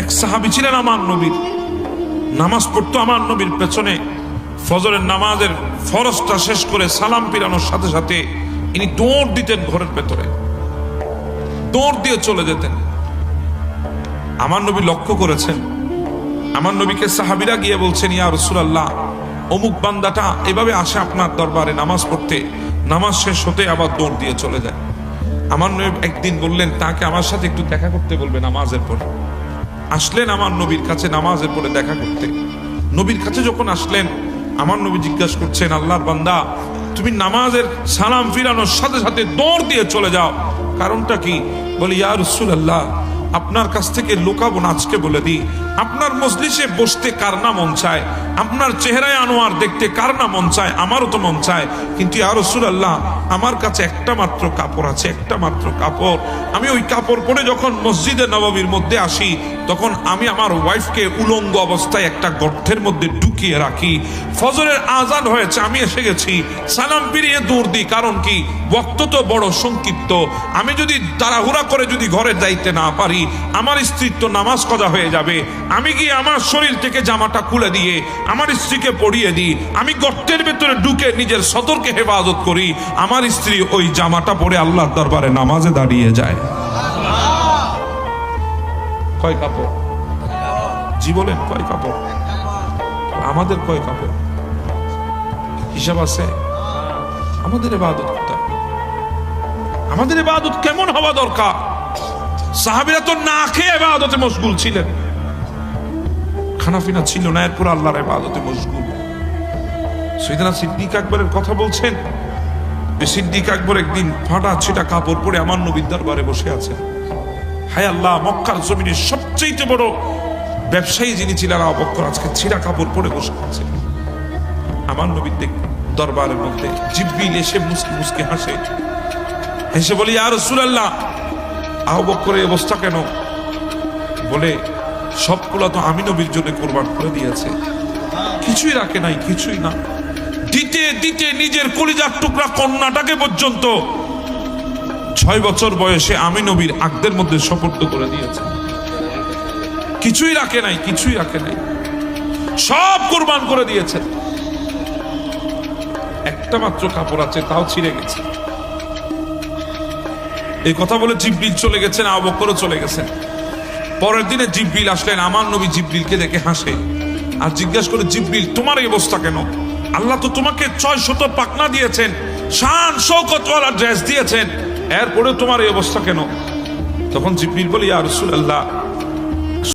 এক সাহাবী ছিলেন আমার নবীর, নামাজ পড়তো আমার নবীর পেছনে। ফজরের নামাজের ফরজটা শেষ করে সালাম ফিরানোর সাথে সাথে ইনি দৌড় দিতেন ঘরের ভেতরে, দৌড় দিয়ে চলে যেতেন। আমার নবী লক্ষ্য করেছেন, আমার নবীকে সাহাবীরা গিয়ে বলছেন, ইয়া রাসূলুল্লাহ, অমুক বান্দাটা এভাবে আসে আপনার দরবারে নামাজ পড়তে, নামাজ শেষ হতে আবার দৌড় দিয়ে চলে যায়। আমার নবী একদিন বললেন, তাকে আমার সাথে একটু দেখা করতে বলবে নামাজের পর। আসলেন আমার নবীর কাছে নামাজের পরে দেখা করতে। নবীর কাছে যখন আসলেন, আমার নবী জিজ্ঞাসা করছেন, আল্লাহর বান্দা, তুমি নামাজের সালাম ফিরানোর সাথে সাথে দৌড় দিয়ে চলে যাও, কারণটা কি? বলি, ইয়া রাসূলুল্লাহ, আপনার কাছ থেকে লুকাবো না, আজকে বলে দিই, আপনার মজলিসে বসতে কার না মন চায়, আপনার চেহারায় আনোয়ার দেখতে কার না মন চায়, আমারও তো মন চায়, কিন্তু ইয়া রাসূলুল্লাহ, আমার কাছে একটা মাত্র কাপড় আছে, একটা মাত্র কাপড়। আমি ওই কাপড় পরে যখন মসজিদে নববীর মধ্যে আসি, তখন আমি আমার ওয়াইফকে উলঙ্গ অবস্থায় একটা গর্তের মধ্যে ঢুকিয়ে রাখি। ফজরের আজান হয়েছে, আমি এসে গেছি, সালাম ফিরিয়ে দৌড় দিই, কারণ কি? ওয়াক্ত তো বড় সংক্ষিপ্ত, আমি যদি তাড়াহুড়া করে যদি ঘরে যাইতে না পারি, আমার স্ত্রীর তো নামাজ কাজা হয়ে যাবে। আমি গিয়ে আমার শরীর থেকে জামাটা খুলে দিয়ে আমার স্ত্রীকে পরিয়ে দিই, আমি গর্তের ভেতরে ঢুকে নিজের সতর্কে হেফাজত করি, আমার স্ত্রী ওই জামাটা পরে আল্লাহর দরবারে নামাজে দাঁড়িয়ে যায়। কয় কাপড়? জি বলেন, কয় কাপড়? আমাদের কয় কাপড়? হিসাব আছে? আমাদের ইবাদত কোথায়? আমাদের ইবাদত কেমন হওয়া দরকার? সাহাবীরা তো না খেয়ে ইবাদতে মশগুল ছিলেন, খানাফিনা ছিল না, এরপর আল্লাহর ইবাদতে মশগুল। সাইয়েদনা সিদ্দিক আকবরের কথা বলছেন। সিদ্দিক আকবর একদিন ফাটা ছিটা কাপড় পরে আমার নবীর দরবারে বসে আছেন। হায় আল্লাহ, মক্কার জমিনের সবচেয়ে বড় ব্যবসায়ী যিনি ছিলেন আবু বকর, আজকে ছিড়া কাপড় পরে বসে আছেন আমার নবীর দরবারের মধ্যে। জিবরিল এসে মুসকি মুসকি হাসে, হেসে বলি, ইয়া রাসূলুল্লাহ, আবু বকরের অবস্থা কেন? বলে, সবগুলো তো আমি নবীর জন্য কুরবান করে দিয়েছে, কিছুই রাখে নাই, কিছুই না। দিতে দিতে নিজের কলিজার টুকরা কন্যাটাকে পর্যন্ত 6 বছর বয়সে আমি নবীর আকদের মধ্যে সুপুর্দ করে দিয়েছে, কিছুই রাখে নাই, কিছুই রাখে নাই, সব কুরবান করে দিয়েছে। একটা মাত্র কাপড় আছে, তাও ছিঁড়ে গেছে। এই কথা বলে জিবরিল চলে গেছেন, আবু বকরও চলে গেছেন। পরের দিনে জিবরিল আসলেন, আমার নবী জিবরিলকে দেখে হাসে আর জিজ্ঞাসা করে, জিবরিল, তোমার এই অবস্থা কেন? আল্লাহ তো তোমাকে 600 পাকনা দিয়েছেন, শান শৌকতওয়ালা ড্রেস দিয়েছেন, এরপরে তোমার এই অবস্থা কেন? তখন জিবরিল বলে, ইয়া রাসূলুল্লাহ,